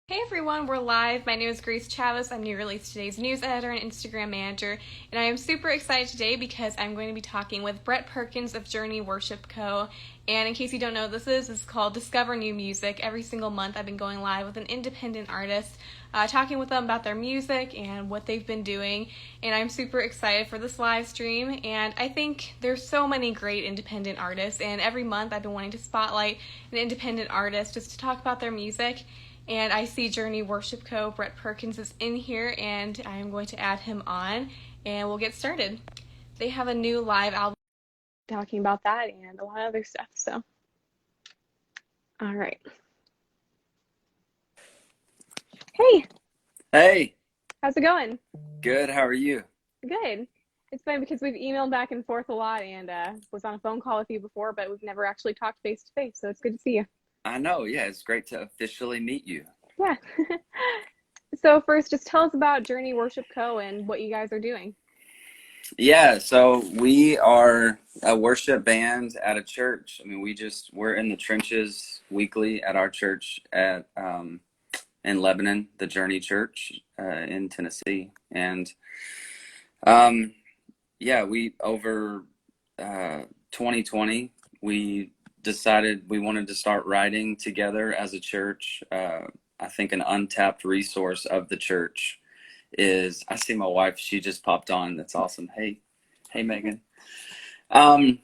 Hey everyone, we're live. My name is Grace Chaves. I'm New Release Today's news editor and Instagram manager, and I am super excited today because I'm going to be talking with Brett Perkins of Journey Worship Co. And in case you don't know what this is called Discover New Music. Every single month I've been going live with an independent artist, talking with them about their music and what they've been doing, and I'm super excited for this live stream. And I think there's so many great independent artists, and every month I've been wanting to spotlight an independent artist just to talk about their music. And I see Journey Worship Co. Brett Perkins is in here, and I am going to add him on, and we'll get started. They have a new live album talking about that and a lot of other stuff. So, all right. Hey, Hey, how's it going? good. How are you? Good. It's fun because we've emailed back and forth a lot, and was on a phone call with you before, but we've never actually talked face to face. So it's good to see you. I know. Yeah, it's great to officially meet you. Yeah. So first, just tell us about Journey Worship Co. and what you guys are doing. Yeah, so we are a worship band at a church. I mean, we're in the trenches weekly at our church in Lebanon, the Journey Church in Tennessee. And um, yeah, we over 2020, we decided we wanted to start writing together as a church. I think an untapped resource of the church is I see my wife, she just popped on. That's awesome. Hey Megan. Um,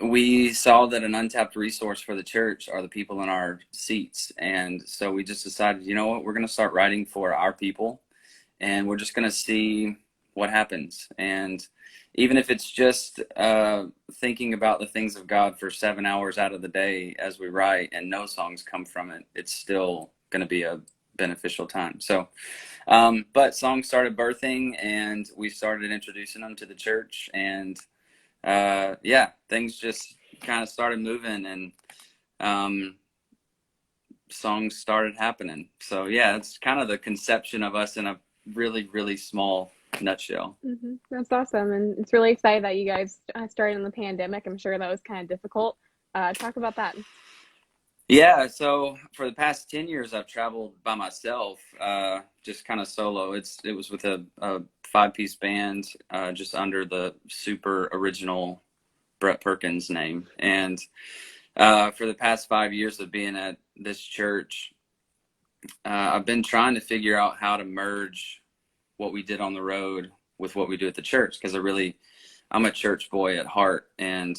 we saw that an untapped resource for the church are the people in our seats. And so we just decided, you know what, we're going to start writing for our people and we're just going to see what happens. And even if it's just thinking about the things of God for 7 hours out of the day as we write and no songs come from it, it's still going to be a beneficial time. So, but songs started birthing and we started introducing them to the church. And yeah, things just kind of started moving and songs started happening. So yeah, it's kind of the conception of us in a really, really small nutshell. That's awesome, and it's really exciting that you guys started in the pandemic. I'm sure that was kind of difficult. Talk about that. Yeah, so for the past 10 years, I've traveled by myself, just kind of solo. It was with a five-piece band, just under the super original Brett Perkins name. And for the past 5 years of being at this church, I've been trying to figure out how to merge what we did on the road with what we do at the church, because I'm a church boy at heart, and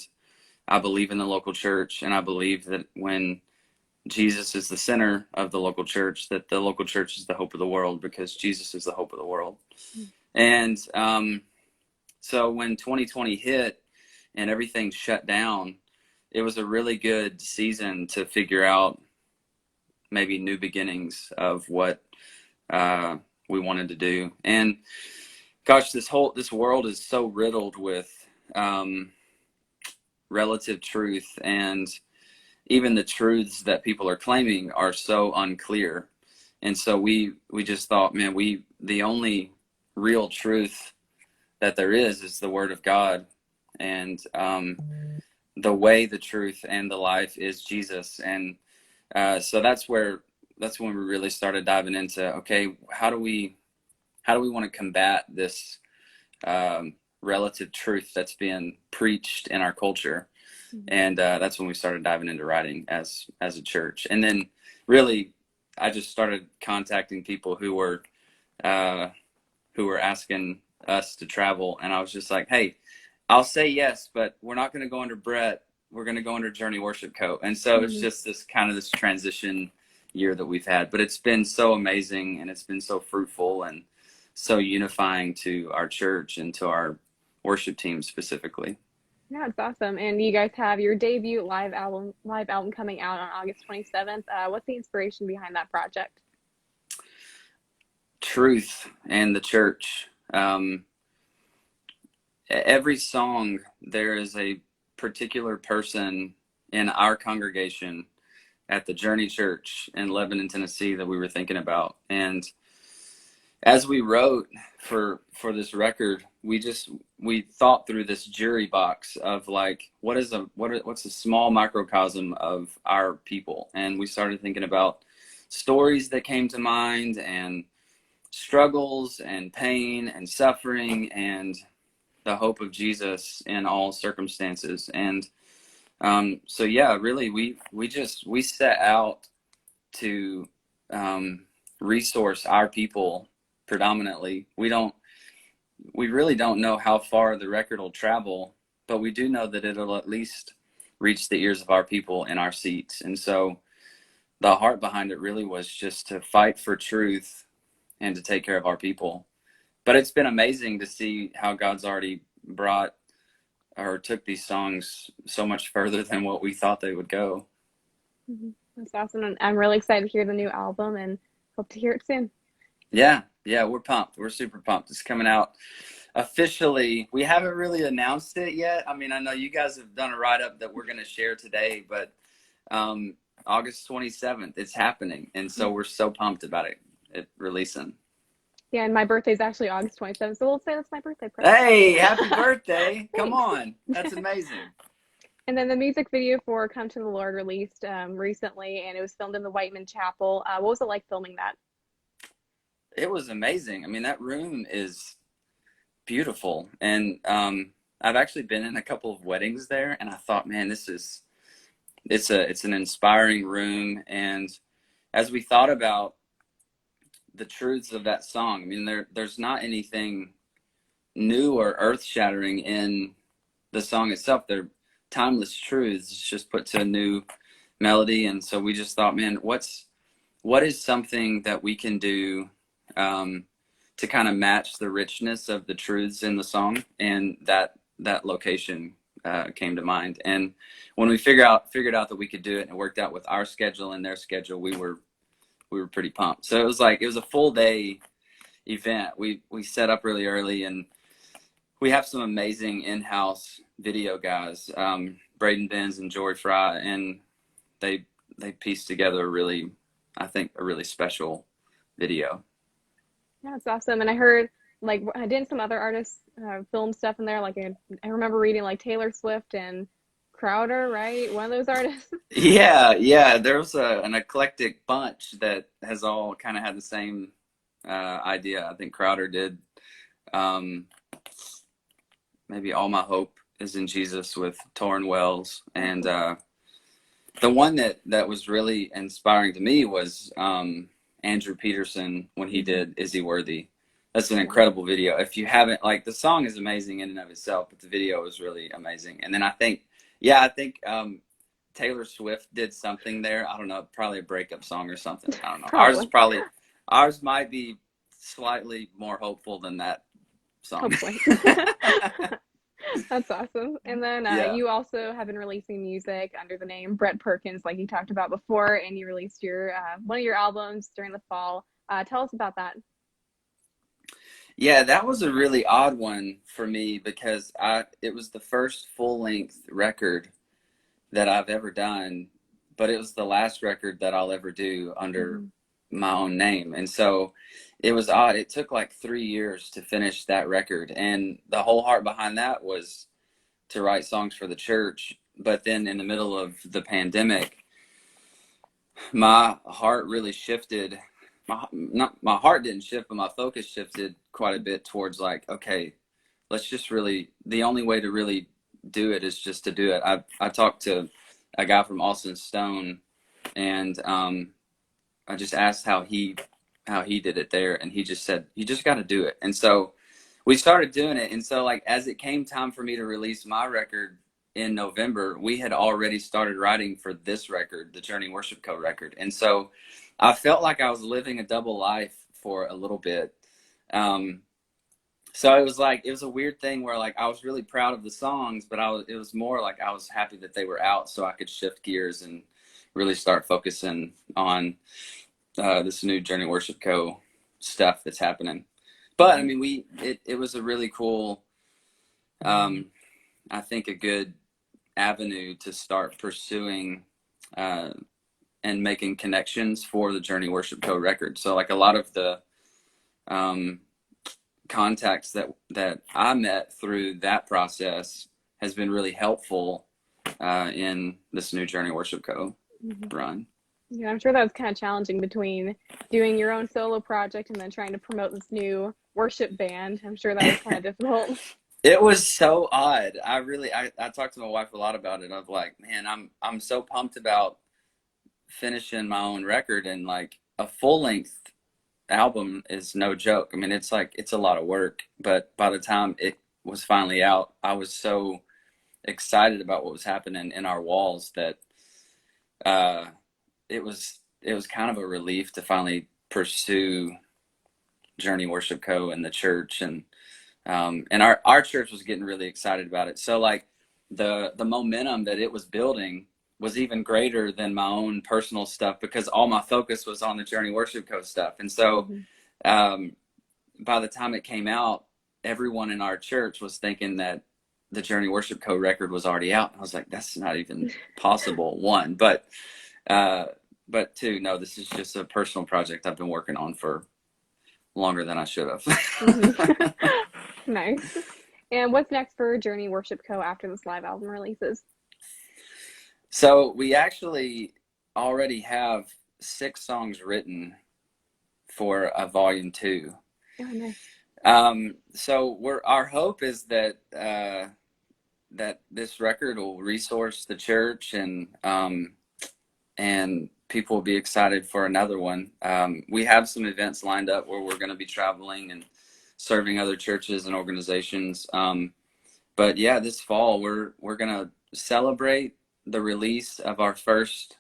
I believe in the local church, and I believe that when Jesus is the center of the local church, that the local church is the hope of the world because Jesus is the hope of the world. And so when 2020 hit and everything shut down, it was a really good season to figure out maybe new beginnings of what we wanted to do. And gosh, this world is so riddled with relative truth, and even the truths that people are claiming are so unclear. And so we just thought, man, the only real truth that there is the word of God. And the way, the truth, and the life is Jesus. And so that's when we really started diving into, okay, how do we want to combat this relative truth that's being preached in our culture? And that's when we started diving into writing as a church. And then really, I just started contacting people who were asking us to travel, and I was just like, hey, I'll say yes, but we're not going to go under Brett. We're going to go under Journey Worship Co. And so it's just this transition year that we've had, but it's been so amazing, and it's been so fruitful and so unifying to our church and to our worship team specifically. Yeah, it's awesome. And you guys have your debut live album coming out on August 27th. What's the inspiration behind that project? Truth and the church. Every song, there is a particular person in our congregation at the Journey Church in Lebanon, Tennessee, that we were thinking about. And as we wrote for this record, we thought through this jury box of like, what's a small microcosm of our people. And we started thinking about stories that came to mind, and struggles and pain and suffering, and the hope of Jesus in all circumstances. And so yeah, really, we set out to resource our people predominantly. We really don't know how far the record will travel, but we do know that it'll at least reach the ears of our people in our seats. And so the heart behind it really was just to fight for truth and to take care of our people. But it's been amazing to see how God's already brought or took these songs so much further than what we thought they would go. That's awesome. And I'm really excited to hear the new album and hope to hear it soon. Yeah, we're pumped. We're super pumped. It's coming out officially. We haven't really announced it yet. I mean, I know you guys have done a write-up that we're going to share today, but August 27th, it's happening. And so we're so pumped about it releasing. Yeah, and my birthday's actually August 27th, so we'll say that's my birthday present. Hey, happy birthday. Come on. That's amazing. And then the music video for Come to the Lord released recently, and it was filmed in the Whiteman Chapel. What was it like filming that? It was amazing. I mean, that room is beautiful. And I've actually been in a couple of weddings there, and I thought, man, it's an inspiring room. And as we thought about the truths of that song, I mean, there's not anything new or earth-shattering in the song itself. They're timeless truths. It's just put to a new melody. And so we just thought, man, what is something that we can do to kind of match the richness of the truths in the song? And that location came to mind. And when we figured out that we could do it, and it worked out with our schedule and their schedule, we were pretty pumped. So it was a full day event. We set up really early, and we have some amazing in-house video guys, Braden Benz and Jory Fry, and they pieced together I think a really special video. Yeah, it's awesome. And I heard, like, didn't some other artists film stuff in there? Like, I remember reading, like, Taylor Swift and Crowder, right? One of those artists. Yeah. There's an eclectic bunch that has all kind of had the same idea. I think Crowder did maybe All My Hope Is in Jesus with Torrin Wells. And the one that was really inspiring to me was Andrew Peterson when he did Is He Worthy? That's an incredible video. If you haven't, like, the song is amazing in and of itself, but the video is really amazing. And then I think Taylor Swift did something there. I don't know, probably a breakup song or something. I don't know. Ours might be slightly more hopeful than that song. Hopefully. That's awesome. And then you also have been releasing music under the name Brett Perkins, like you talked about before, and you released your one of your albums during the fall. Tell us about that. Yeah, that was a really odd one for me because it was the first full-length record that I've ever done, but it was the last record that I'll ever do under my own name. And so it was odd. It took like 3 years to finish that record. And the whole heart behind that was to write songs for the church. But then in the middle of the pandemic, my heart really shifted. My heart didn't shift, but my focus shifted quite a bit towards, like, okay, let's just the only way to really do it is just to do it. I talked to a guy from Austin Stone, and I just asked how he did it there, and he just said, you just got to do it. And so we started doing it. And so, like, as it came time for me to release my record in November, we had already started writing for this record, the Journey Worship Co. record. And so I felt like I was living a double life for a little bit. So it was a weird thing where, like, I was really proud of the songs, but it was more like I was happy that they were out so I could shift gears and really start focusing on this new Journey Worship Co. stuff that's happening. But I mean, it was a really cool, I think, a good avenue to start pursuing and making connections for the Journey Worship Co. record. So, like, a lot of the contacts that I met through that process has been really helpful in this new Journey Worship Co. run. Yeah, I'm sure that was kind of challenging between doing your own solo project and then trying to promote this new worship band. I'm sure that was kind of difficult. It was so odd. I talked to my wife a lot about it. I'm like, man, I'm so pumped about finishing my own record, and like a full length album is no joke. I mean, it's like it's a lot of work, but by the time it was finally out, I was so excited about what was happening in our walls that uh it was kind of a relief to finally pursue Journey Worship Co. and the church, and our church was getting really excited about it. So like the momentum that it was building was even greater than my own personal stuff, because all my focus was on the Journey Worship Co. stuff. And so Hmm. um, by the time it came out, everyone in our church was thinking that the Journey Worship Co. record was already out. I was like, that's not even possible. One, uh, but two, no, this is just a personal project I've been working on for longer than I should Hmm. have. Nice. And what's next for Journey Worship Co. after this live album releases? So we actually already have 6 songs written for a volume 2. Oh, nice. So our hope is that that this record will resource the church, and people will be excited for another one. We have some events lined up where we're going to be traveling and serving other churches and organizations. But yeah, this fall we're going to celebrate the release of our first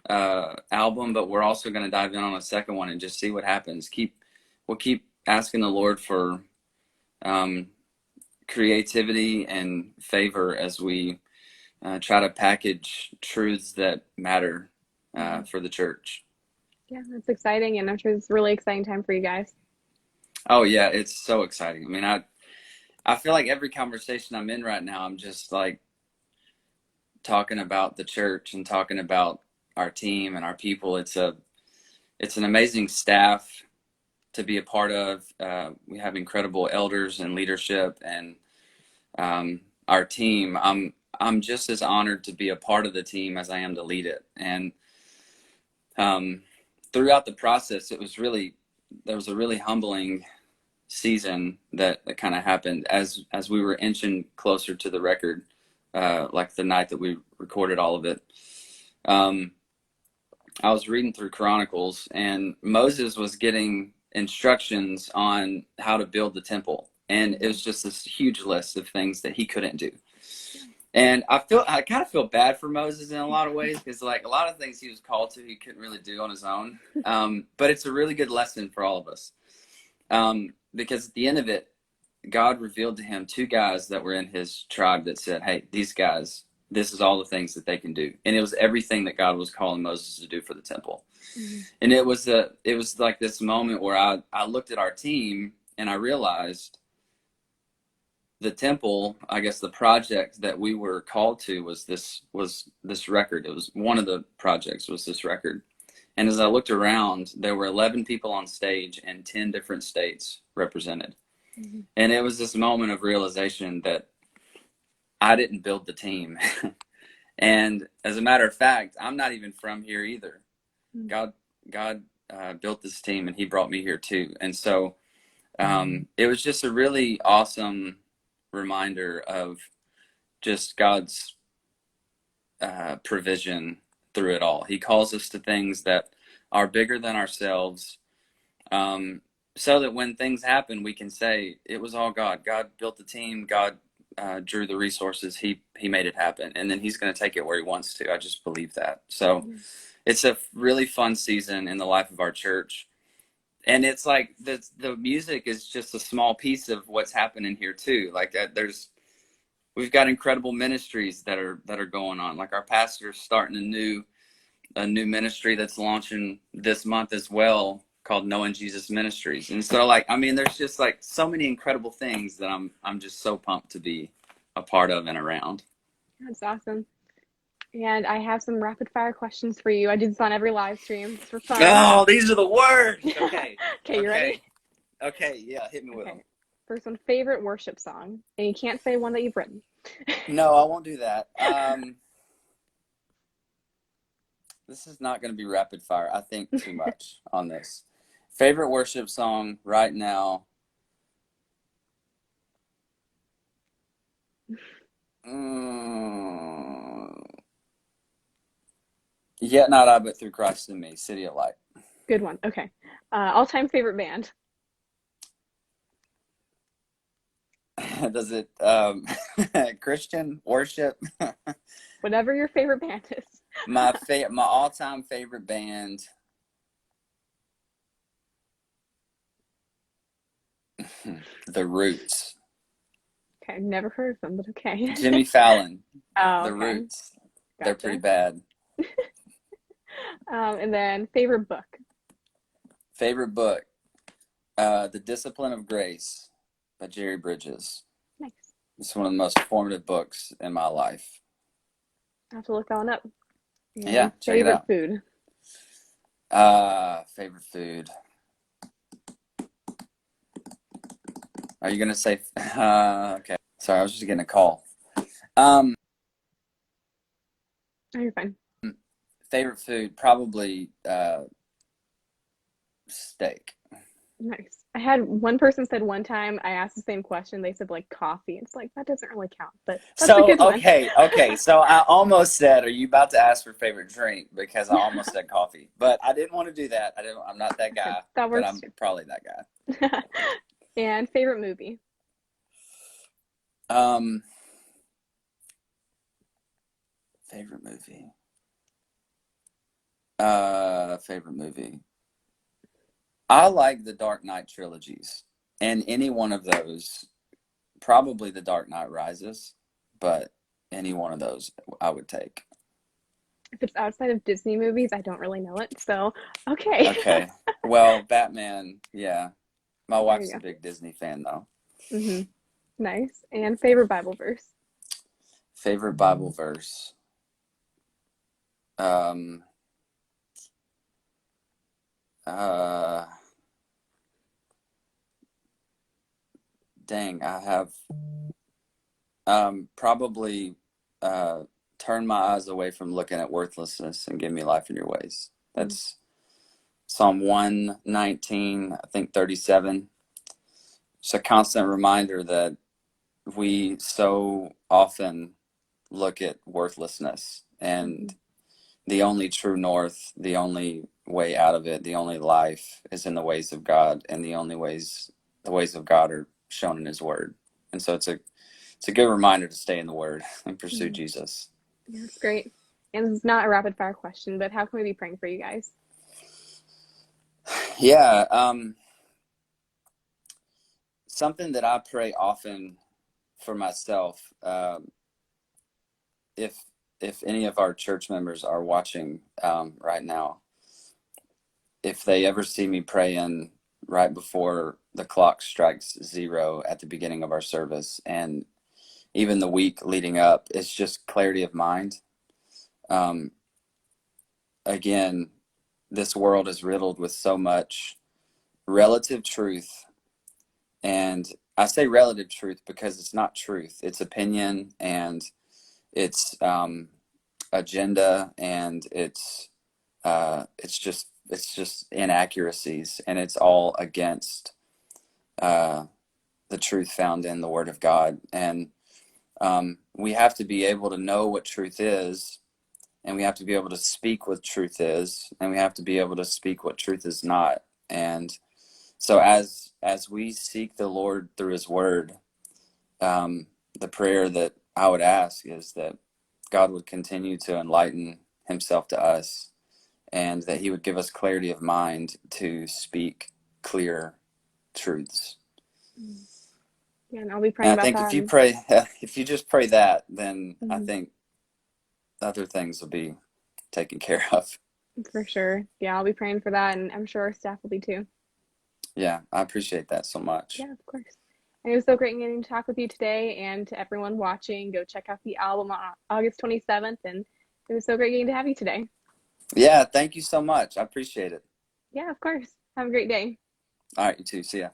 album, but we're also going to dive in on a second one and just see what happens. We'll keep asking the Lord for um, creativity and favor as we try to package truths that matter Hmm. for the church. Yeah, that's exciting, and I'm sure it's a really exciting time for you guys. Oh yeah, it's so exciting. I mean, I feel like every conversation I'm in right now, I'm just like talking about the church and talking about our team and our people. It's an amazing staff to be a part of. We have incredible elders and leadership, and our team. I'm just as honored to be a part of the team as I am to lead it. And um, throughout the process, there was a really humbling season that kind of happened as we were inching closer to the record. Like the night that we recorded all of it. Um, I was reading through Chronicles, and Moses was getting instructions on how to build the temple. And it was just this huge list of things that he couldn't do. And I kind of feel bad for Moses in a lot of ways, because like a lot of things he was called to, he couldn't really do on his own. But it's a really good lesson for all of us. Because at the end of it, God revealed to him 2 guys that were in his tribe that said, hey, these guys, this is all the things that they can do. And it was everything that God was calling Moses to do for the temple. Hmm. And it was like this moment where I looked at our team and I realized the temple, I guess the project that we were called to was this record. It was one of the projects was this record. And as I looked around, there were 11 people on stage and 10 different states represented. Hmm. And it was this moment of realization that I didn't build the team. And as a matter of fact, I'm not even from here either. God, God built this team, and He brought me here too. And so it was just a really awesome reminder of just God's provision through it all. He calls us to things that are bigger than ourselves, um, so that when things happen, we can say it was all God. God built the team. God drew the resources. He made it happen, and then He's going to take it where He wants to. I just believe that. So it's a really fun season in the life of our church. And it's like the music is just a small piece of what's happening here too. Like we've got incredible ministries that are going on. Like our pastor's starting a new ministry that's launching this month as well, called Knowing Jesus Ministries. And so like I mean there's just like so many incredible things that I'm just so pumped to be a part of and around. That's awesome. And I have some rapid fire questions for you. I do this on every live stream just for fun. Oh, these are the worst. Okay. Okay, you ready? Okay. Okay, yeah, hit me with them. Okay. First one, favorite worship song. And you can't say one that you've written. No, I won't do that. This is not going to be rapid fire. I think too much on this. Favorite worship song right now? Yet Not I, But Through Christ in Me, City of Light. Good one. Okay. All-time favorite band. Does it Christian worship? Whatever your favorite band is. My all-time favorite band. The Roots. Okay, I've never heard of them, but okay. Jimmy Fallon. Oh, The okay. Roots. They're Gotcha. pretty bad. And then favorite book. Favorite book. The Discipline of Grace by Jerry Bridges. Nice. It's one of the most formative books in my life. I have to look that one up. And Yeah, check it out. Favorite food. Favorite food. Are you gonna say? Okay. Sorry, I was just getting a call. Oh, you're fine. Favorite food, probably steak. Nice. I had one person said one time, I asked the same question, they said like coffee. It's like that doesn't really count, but that's a good one. Okay. So I almost said, "Are you about to ask for favorite drink?" Because I almost said coffee, but I didn't want to do that. I'm not that guy, That but works I'm probably that too. And favorite movie. Favorite movie. Favorite movie. I like the Dark Knight trilogies, and any one of those, probably The Dark Knight Rises, but any one of those I would take. If it's outside of Disney movies, I don't really know it, so okay. Okay. Well, Batman, yeah. My There wife's you a go. big Disney fan, though. Nice. And favorite Bible verse. Favorite Bible verse. Dang, I have probably turn my eyes away from looking at worthlessness and give me life in your ways. That's Psalm 119, I think 37. It's a constant reminder that we so often look at worthlessness, and the only true north, the only way out of it, the only life is in the ways of God, and the ways of God are shown in His Word. And so it's a good reminder to stay in the Word and pursue Jesus. Yeah, that's great. And this is not a rapid fire question, but how can we be praying for you guys? Yeah, something that I pray often for myself, if any of our church members are watching right now, if they ever see me praying right before the clock strikes 0 at the beginning of our service, and even the week leading up, it's just clarity of mind. Again, this world is riddled with so much relative truth, and I say relative truth because it's not truth. It's opinion, and it's agenda, and it's just inaccuracies, and it's all against the truth found in the Word of God. And we have to be able to know what truth is, and we have to be able to speak what truth is, and we have to be able to speak what truth is not. And so as we seek the Lord through His Word, the prayer that I would ask is that God would continue to enlighten Himself to us, and that He would give us clarity of mind to speak clear truths. Yeah, and I'll be praying And I about think that. if you just pray that, then I Mhm. think other things will be taken care of. For sure. Yeah, I'll be praying for that, and I'm sure our staff will be too. Yeah, I appreciate that so much. Yeah, of course. And it was so great getting to talk with you today, and to everyone watching, go check out the album on August 27th, and it was so great getting to have you today. Yeah, thank you so much. I appreciate it. Yeah, of course. Have a great day. All right, you too. See ya.